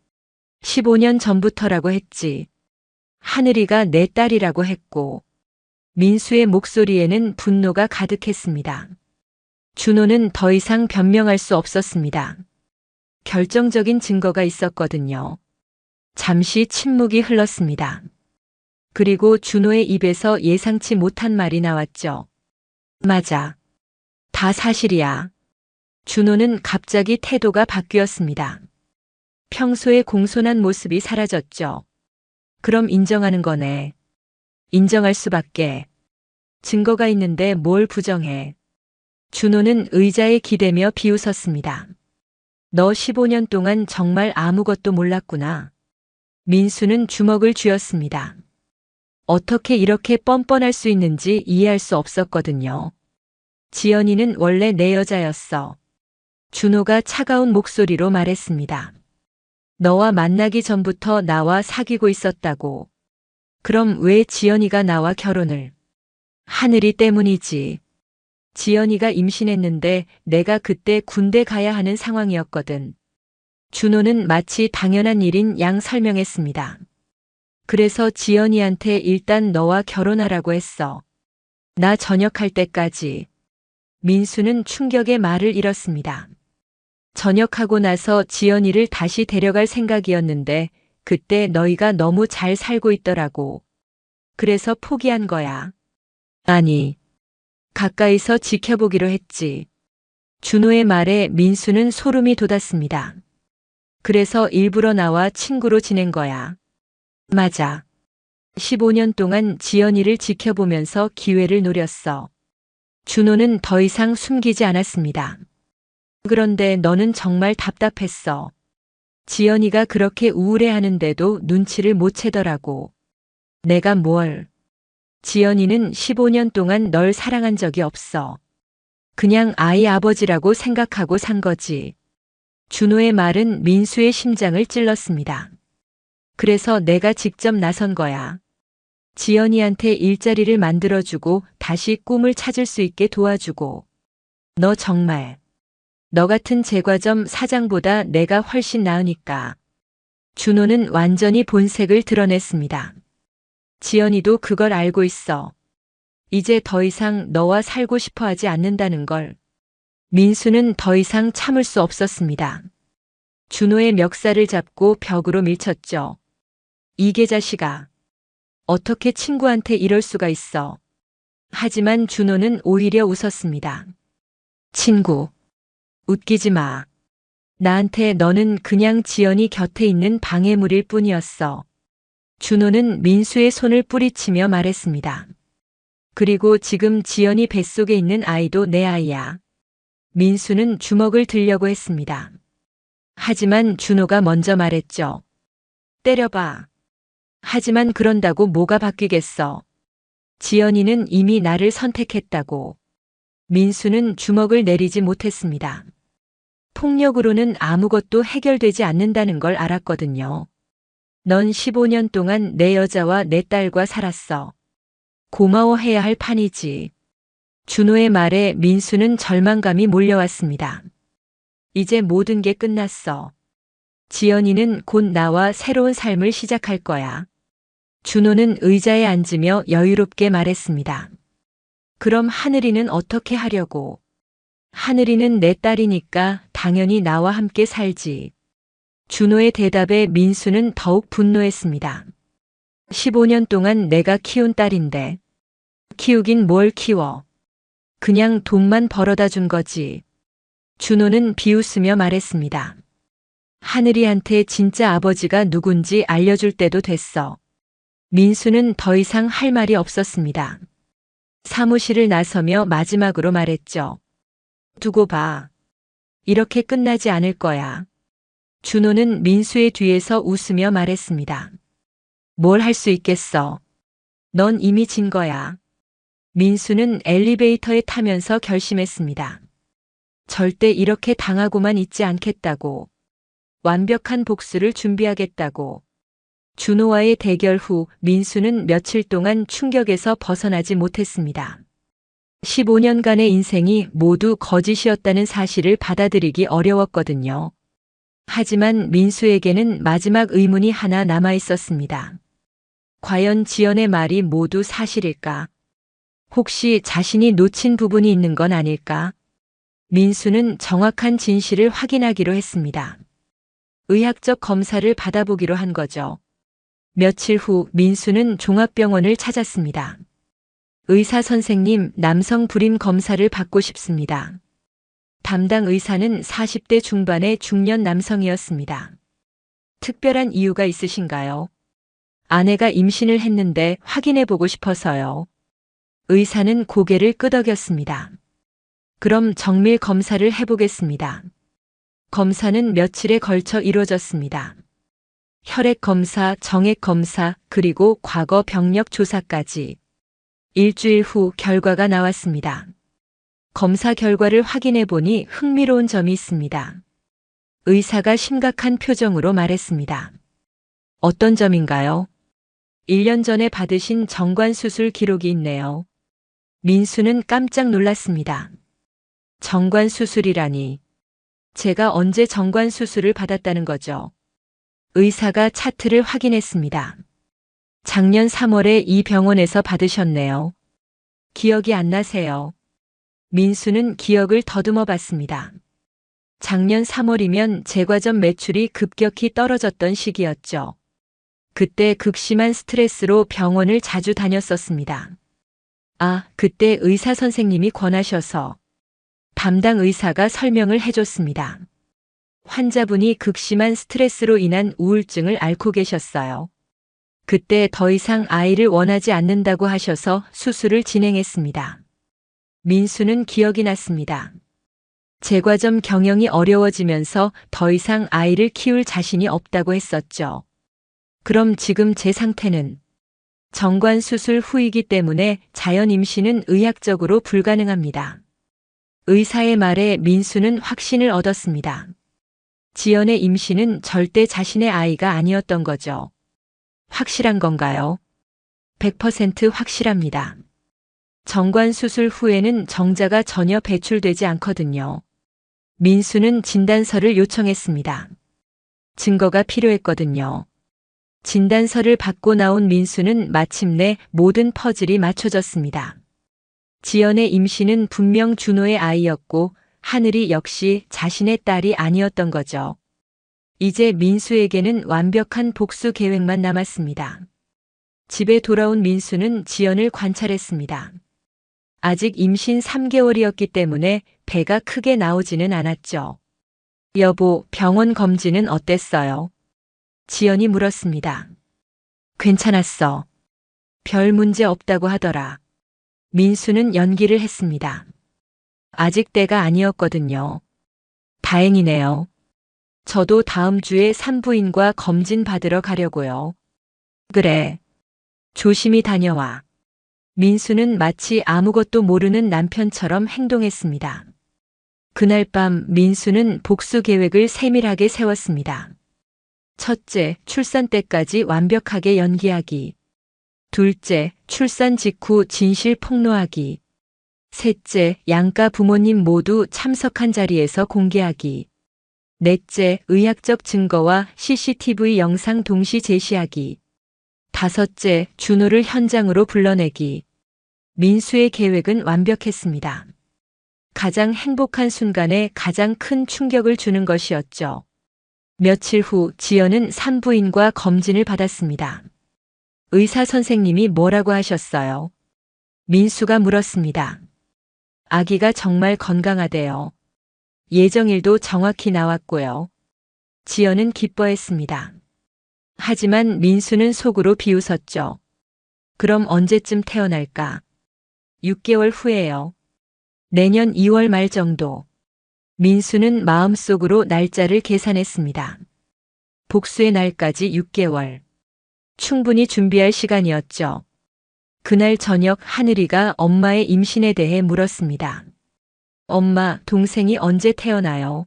15년 전부터라고 했지. 하늘이가 내 딸이라고 했고. 민수의 목소리에는 분노가 가득했습니다. 준호는 더 이상 변명할 수 없었습니다. 결정적인 증거가 있었거든요. 잠시 침묵이 흘렀습니다. 그리고 준호의 입에서 예상치 못한 말이 나왔죠. 맞아. 다 사실이야. 준호는 갑자기 태도가 바뀌었습니다. 평소의 공손한 모습이 사라졌죠. 그럼 인정하는 거네. 인정할 수밖에. 증거가 있는데 뭘 부정해. 준호는 의자에 기대며 비웃었습니다. 너 15년 동안 정말 아무것도 몰랐구나. 민수는 주먹을 쥐었습니다. 어떻게 이렇게 뻔뻔할 수 있는지 이해할 수 없었거든요. 지연이는 원래 내 여자였어. 준호가 차가운 목소리로 말했습니다. 너와 만나기 전부터 나와 사귀고 있었다고. 그럼 왜 지연이가 나와 결혼을? 하늘이 때문이지. 지연이가 임신했는데 내가 그때 군대 가야 하는 상황이었거든. 준호는 마치 당연한 일인 양 설명했습니다. 그래서 지연이한테 일단 너와 결혼하라고 했어. 나 전역할 때까지. 민수는 충격의 말을 잃었습니다. 전역하고 나서 지연이를 다시 데려갈 생각이었는데 그때 너희가 너무 잘 살고 있더라고. 그래서 포기한 거야. 아니, 가까이서 지켜보기로 했지. 준호의 말에 민수는 소름이 돋았습니다. 그래서 일부러 나와 친구로 지낸 거야. 맞아. 15년 동안 지연이를 지켜보면서 기회를 노렸어. 준호는 더 이상 숨기지 않았습니다. 그런데 너는 정말 답답했어. 지연이가 그렇게 우울해하는데도 눈치를 못 채더라고. 내가 뭘. 지연이는 15년 동안 널 사랑한 적이 없어. 그냥 아이 아버지라고 생각하고 산 거지. 준호의 말은 민수의 심장을 찔렀습니다. 그래서 내가 직접 나선 거야. 지연이한테 일자리를 만들어주고 다시 꿈을 찾을 수 있게 도와주고. 너 정말. 너 같은 제과점 사장보다 내가 훨씬 나으니까. 준호는 완전히 본색을 드러냈습니다. 지연이도 그걸 알고 있어. 이제 더 이상 너와 살고 싶어 하지 않는다는 걸. 민수는 더 이상 참을 수 없었습니다. 준호의 멱살을 잡고 벽으로 밀쳤죠. 이게 자식아. 어떻게 친구한테 이럴 수가 있어. 하지만 준호는 오히려 웃었습니다. 친구. 웃기지 마. 나한테 너는 그냥 지연이 곁에 있는 방해물일 뿐이었어. 준호는 민수의 손을 뿌리치며 말했습니다. 그리고 지금 지연이 뱃속에 있는 아이도 내 아이야. 민수는 주먹을 들려고 했습니다. 하지만 준호가 먼저 말했죠. 때려봐. 하지만 그런다고 뭐가 바뀌겠어. 지연이는 이미 나를 선택했다고. 민수는 주먹을 내리지 못했습니다. 폭력으로는 아무것도 해결되지 않는다는 걸 알았거든요. 넌 15년 동안 내 여자와 내 딸과 살았어. 고마워해야 할 판이지. 준호의 말에 민수는 절망감이 몰려왔습니다. 이제 모든 게 끝났어. 지연이는 곧 나와 새로운 삶을 시작할 거야. 준호는 의자에 앉으며 여유롭게 말했습니다. 그럼 하늘이는 어떻게 하려고? 하늘이는 내 딸이니까 당연히 나와 함께 살지. 준호의 대답에 민수는 더욱 분노했습니다. 15년 동안 내가 키운 딸인데 키우긴 뭘 키워. 그냥 돈만 벌어다 준 거지. 준호는 비웃으며 말했습니다. 하늘이한테 진짜 아버지가 누군지 알려줄 때도 됐어. 민수는 더 이상 할 말이 없었습니다. 사무실을 나서며 마지막으로 말했죠. 두고 봐. 이렇게 끝나지 않을 거야. 준호는 민수의 뒤에서 웃으며 말했습니다. 뭘 할 수 있겠어. 넌 이미 진 거야. 민수는 엘리베이터에 타면서 결심했습니다. 절대 이렇게 당하고만 있지 않겠다고. 완벽한 복수를 준비하겠다고. 준호와의 대결 후 민수는 며칠 동안 충격에서 벗어나지 못했습니다. 15년간의 인생이 모두 거짓이었다는 사실을 받아들이기 어려웠거든요. 하지만 민수에게는 마지막 의문이 하나 남아 있었습니다. 과연 지연의 말이 모두 사실일까? 혹시 자신이 놓친 부분이 있는 건 아닐까? 민수는 정확한 진실을 확인하기로 했습니다. 의학적 검사를 받아보기로 한 거죠. 며칠 후 민수는 종합병원을 찾았습니다. 의사 선생님, 남성 불임 검사를 받고 싶습니다. 담당 의사는 40대 중반의 중년 남성이었습니다. 특별한 이유가 있으신가요? 아내가 임신을 했는데 확인해 보고 싶어서요. 의사는 고개를 끄덕였습니다. 그럼 정밀 검사를 해보겠습니다. 검사는 며칠에 걸쳐 이루어졌습니다. 혈액 검사, 정액 검사, 그리고 과거 병력 조사까지. 일주일 후 결과가 나왔습니다. 검사 결과를 확인해 보니 흥미로운 점이 있습니다. 의사가 심각한 표정으로 말했습니다. 어떤 점인가요? 1년 전에 받으신 정관 수술 기록이 있네요. 민수는 깜짝 놀랐습니다. 정관 수술이라니. 제가 언제 정관 수술을 받았다는 거죠? 의사가 차트를 확인했습니다. 작년 3월에 이 병원에서 받으셨네요. 기억이 안 나세요? 민수는 기억을 더듬어 봤습니다. 작년 3월이면 제과점 매출이 급격히 떨어졌던 시기였죠. 그때 극심한 스트레스로 병원을 자주 다녔었습니다. 아, 그때 의사 선생님이 권하셔서. 담당 의사가 설명을 해줬습니다. 환자분이 극심한 스트레스로 인한 우울증을 앓고 계셨어요. 그때 더 이상 아이를 원하지 않는다고 하셔서 수술을 진행했습니다. 민수는 기억이 났습니다. 제과점 경영이 어려워지면서 더 이상 아이를 키울 자신이 없다고 했었죠. 그럼 지금 제 상태는 정관 수술 후이기 때문에 자연 임신은 의학적으로 불가능합니다. 의사의 말에 민수는 확신을 얻었습니다. 지연의 임신은 절대 자신의 아이가 아니었던 거죠. 확실한 건가요? 100% 확실합니다. 정관 수술 후에는 정자가 전혀 배출되지 않거든요. 민수는 진단서를 요청했습니다. 증거가 필요했거든요. 진단서를 받고 나온 민수는 마침내 모든 퍼즐이 맞춰졌습니다. 지연의 임신은 분명 준호의 아이였고 하늘이 역시 자신의 딸이 아니었던 거죠. 이제 민수에게는 완벽한 복수 계획만 남았습니다. 집에 돌아온 민수는 지연을 관찰했습니다. 아직 임신 3개월이었기 때문에 배가 크게 나오지는 않았죠. 여보, 병원 검진은 어땠어요? 지연이 물었습니다. 괜찮았어. 별 문제 없다고 하더라. 민수는 연기를 했습니다. 아직 때가 아니었거든요. 다행이네요. 저도 다음 주에 산부인과 검진 받으러 가려고요. 그래. 조심히 다녀와. 민수는 마치 아무것도 모르는 남편처럼 행동했습니다. 그날 밤 민수는 복수 계획을 세밀하게 세웠습니다. 첫째, 출산 때까지 완벽하게 연기하기. 둘째, 출산 직후 진실 폭로하기. 셋째, 양가 부모님 모두 참석한 자리에서 공개하기. 넷째, 의학적 증거와 CCTV 영상 동시 제시하기. 다섯째, 준호를 현장으로 불러내기. 민수의 계획은 완벽했습니다. 가장 행복한 순간에 가장 큰 충격을 주는 것이었죠. 며칠 후 지연은 산부인과 검진을 받았습니다. 의사 선생님이 뭐라고 하셨어요? 민수가 물었습니다. 아기가 정말 건강하대요. 예정일도 정확히 나왔고요. 지연은 기뻐했습니다. 하지만 민수는 속으로 비웃었죠. 그럼 언제쯤 태어날까? 6개월 후에요. 내년 2월 말 정도. 민수는 마음속으로 날짜를 계산했습니다. 복수의 날까지 6개월. 충분히 준비할 시간이었죠. 그날 저녁 하늘이가 엄마의 임신에 대해 물었습니다. 엄마, 동생이 언제 태어나요?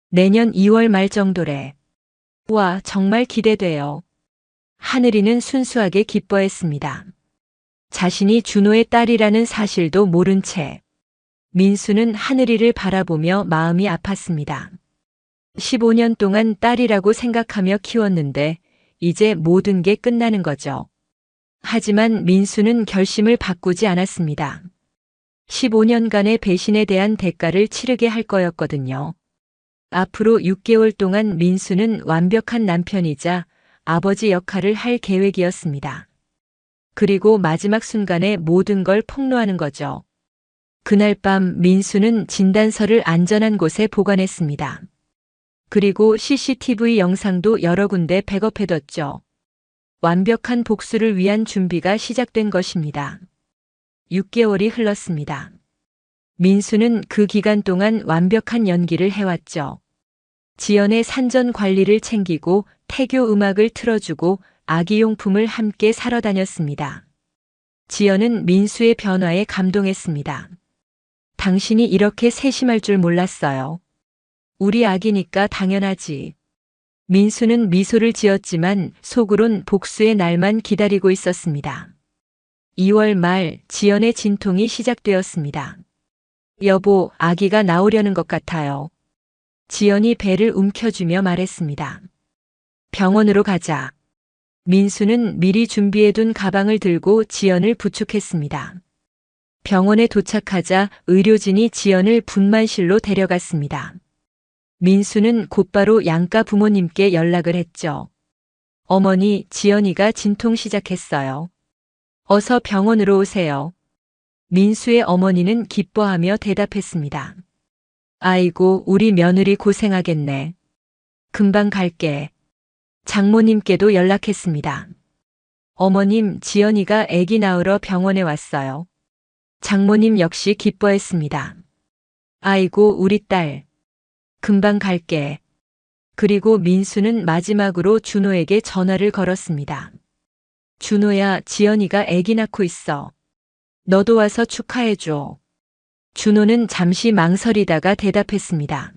내년 2월 말 정도래. 와, 정말 기대돼요. 하늘이는 순수하게 기뻐했습니다. 자신이 준호의 딸이라는 사실도 모른 채 민수는 하늘이를 바라보며 마음이 아팠습니다. 15년 동안 딸이라고 생각하며 키웠는데 이제 모든 게 끝나는 거죠. 하지만 민수는 결심을 바꾸지 않았습니다. 15년간의 배신에 대한 대가를 치르게 할 거였거든요. 앞으로 6개월 동안 민수는 완벽한 남편이자 아버지 역할을 할 계획이었습니다. 그리고 마지막 순간에 모든 걸 폭로하는 거죠. 그날 밤 민수는 진단서를 안전한 곳에 보관했습니다. 그리고 CCTV 영상도 여러 군데 백업해뒀죠. 완벽한 복수를 위한 준비가 시작된 것입니다. 6개월이 흘렀습니다. 민수는 그 기간 동안 완벽한 연기를 해왔죠. 지연의 산전 관리를 챙기고 태교 음악을 틀어주고 아기용품을 함께 사러 다녔습니다. 지연은 민수의 변화에 감동했습니다. 당신이 이렇게 세심할 줄 몰랐어요. 우리 아기니까 당연하지. 민수는 미소를 지었지만 속으론 복수의 날만 기다리고 있었습니다. 2월 말 지연의 진통이 시작되었습니다. 여보, 아기가 나오려는 것 같아요. 지연이 배를 움켜쥐며 말했습니다. 병원으로 가자. 민수는 미리 준비해둔 가방을 들고 지연을 부축했습니다. 병원에 도착하자 의료진이 지연을 분만실로 데려갔습니다. 민수는 곧바로 양가 부모님께 연락을 했죠. 어머니, 지연이가 진통 시작했어요. 어서 병원으로 오세요. 민수의 어머니는 기뻐하며 대답했습니다. 아이고, 우리 며느리 고생하겠네. 금방 갈게. 장모님께도 연락했습니다. 어머님, 지연이가 아기 낳으러 병원에 왔어요. 장모님 역시 기뻐했습니다. 아이고, 우리 딸. 금방 갈게. 그리고 민수는 마지막으로 준호에게 전화를 걸었습니다. 준호야, 지연이가 아기 낳고 있어. 너도 와서 축하해줘. 준호는 잠시 망설이다가 대답했습니다.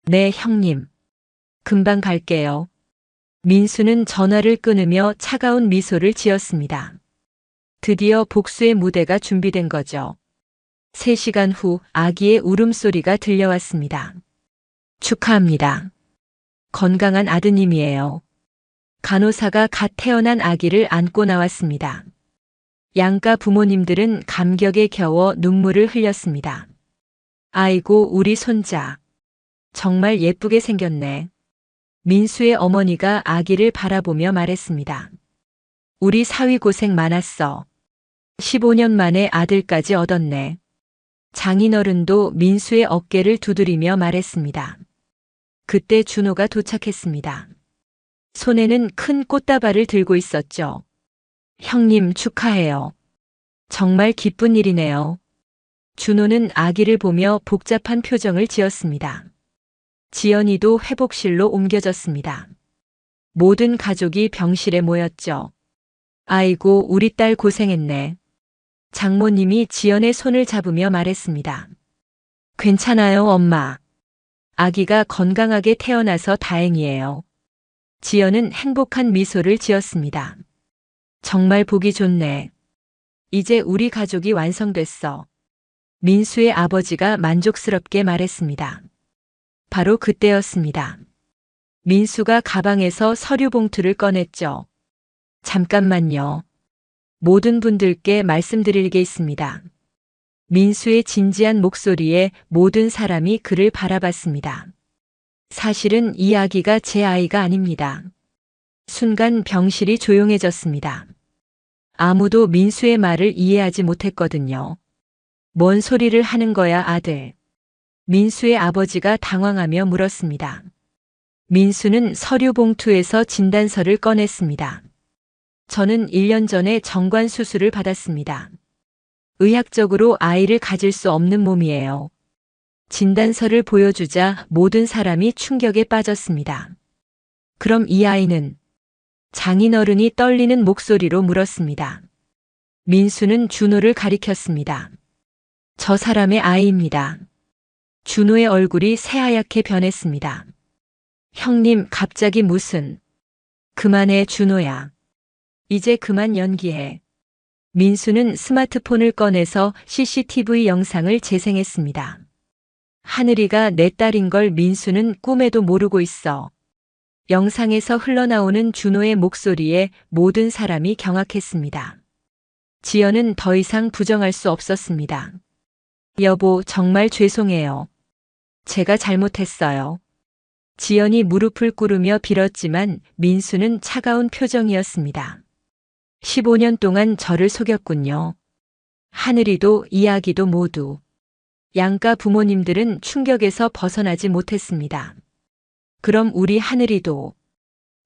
네, 형님. 금방 갈게요. 민수는 전화를 끊으며 차가운 미소를 지었습니다. 드디어 복수의 무대가 준비된 거죠. 3시간 후 아기의 울음소리가 들려왔습니다. 축하합니다. 건강한 아드님이에요. 간호사가 갓 태어난 아기를 안고 나왔습니다. 양가 부모님들은 감격에 겨워 눈물을 흘렸습니다. 아이고, 우리 손자. 정말 예쁘게 생겼네. 민수의 어머니가 아기를 바라보며 말했습니다. 우리 사위 고생 많았어. 15년 만에 아들까지 얻었네. 장인어른도 민수의 어깨를 두드리며 말했습니다. 그때 준호가 도착했습니다. 손에는 큰 꽃다발을 들고 있었죠. 형님, 축하해요. 정말 기쁜 일이네요. 준호는 아기를 보며 복잡한 표정을 지었습니다. 지연이도 회복실로 옮겨졌습니다. 모든 가족이 병실에 모였죠. 아이고, 우리 딸 고생했네. 장모님이 지연의 손을 잡으며 말했습니다. 괜찮아요, 엄마. 아기가 건강하게 태어나서 다행이에요. 지연은 행복한 미소를 지었습니다. 정말 보기 좋네. 이제 우리 가족이 완성됐어. 민수의 아버지가 만족스럽게 말했습니다. 바로 그때였습니다. 민수가 가방에서 서류 봉투를 꺼냈죠. 잠깐만요. 모든 분들께 말씀드릴 게 있습니다. 민수의 진지한 목소리에 모든 사람이 그를 바라봤습니다. 사실은 이 아기가 제 아이가 아닙니다. 순간 병실이 조용해졌습니다. 아무도 민수의 말을 이해하지 못했거든요. 뭔 소리를 하는 거야, 아들? 민수의 아버지가 당황하며 물었습니다. 민수는 서류 봉투에서 진단서를 꺼냈습니다. 저는 1년 전에 정관 수술을 받았습니다. 의학적으로 아이를 가질 수 없는 몸이에요. 진단서를 보여주자 모든 사람이 충격에 빠졌습니다. 그럼 이 아이는? 장인어른이 떨리는 목소리로 물었습니다. 민수는 준호를 가리켰습니다. 저 사람의 아이입니다. 준호의 얼굴이 새하얗게 변했습니다. 형님, 갑자기 무슨... 그만해, 준호야. 이제 그만 연기해. 민수는 스마트폰을 꺼내서 CCTV 영상을 재생했습니다. 하늘이가 내 딸인 걸 민수는 꿈에도 모르고 있어. 영상에서 흘러나오는 준호의 목소리에 모든 사람이 경악했습니다. 지연은 더 이상 부정할 수 없었습니다. 여보, 정말 죄송해요. 제가 잘못했어요. 지연이 무릎을 꿇으며 빌었지만 민수는 차가운 표정이었습니다. 15년 동안 저를 속였군요. 하늘이도 이야기도 모두. 양가 부모님들은 충격에서 벗어나지 못했습니다. 그럼 우리 하늘이도?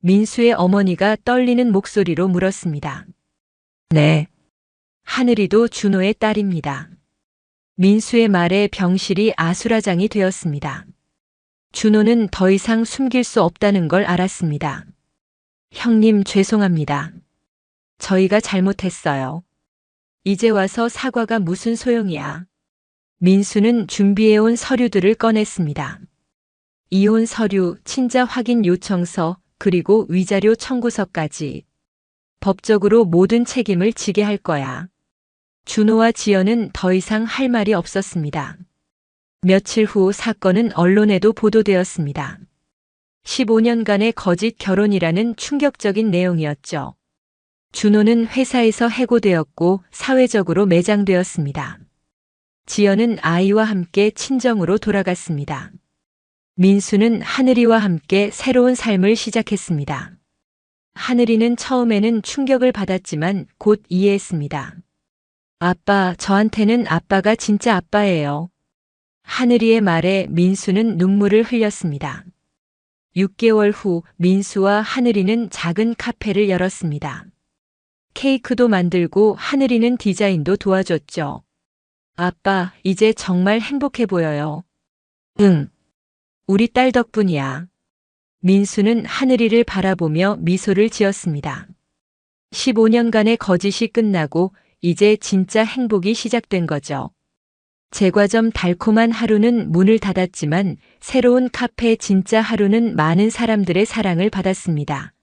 민수의 어머니가 떨리는 목소리로 물었습니다. 네. 하늘이도 준호의 딸입니다. 민수의 말에 병실이 아수라장이 되었습니다. 준호는 더 이상 숨길 수 없다는 걸 알았습니다. 형님, 죄송합니다. 저희가 잘못했어요. 이제 와서 사과가 무슨 소용이야. 민수는 준비해온 서류들을 꺼냈습니다. 이혼 서류, 친자 확인 요청서, 그리고 위자료 청구서까지. 법적으로 모든 책임을 지게 할 거야. 준호와 지연은 더 이상 할 말이 없었습니다. 며칠 후 사건은 언론에도 보도되었습니다. 15년간의 거짓 결혼이라는 충격적인 내용이었죠. 준호는 회사에서 해고되었고 사회적으로 매장되었습니다. 지연은 아이와 함께 친정으로 돌아갔습니다. 민수는 하늘이와 함께 새로운 삶을 시작했습니다. 하늘이는 처음에는 충격을 받았지만 곧 이해했습니다. 아빠, 저한테는 아빠가 진짜 아빠예요. 하늘이의 말에 민수는 눈물을 흘렸습니다. 6개월 후 민수와 하늘이는 작은 카페를 열었습니다. 케이크도 만들고 하늘이는 디자인도 도와줬죠. 아빠, 이제 정말 행복해 보여요. 응. 우리 딸 덕분이야. 민수는 하늘이를 바라보며 미소를 지었습니다. 15년간의 거짓이 끝나고 이제 진짜 행복이 시작된 거죠. 제과점 달콤한 하루는 문을 닫았지만 새로운 카페 진짜 하루는 많은 사람들의 사랑을 받았습니다.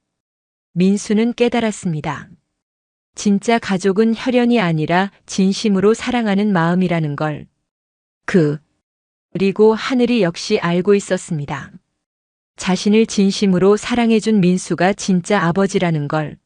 민수는 깨달았습니다. 진짜 가족은 혈연이 아니라 진심으로 사랑하는 마음이라는 걸. 그리고 하늘이 역시 알고 있었습니다. 자신을 진심으로 사랑해준 민수가 진짜 아버지라는 걸.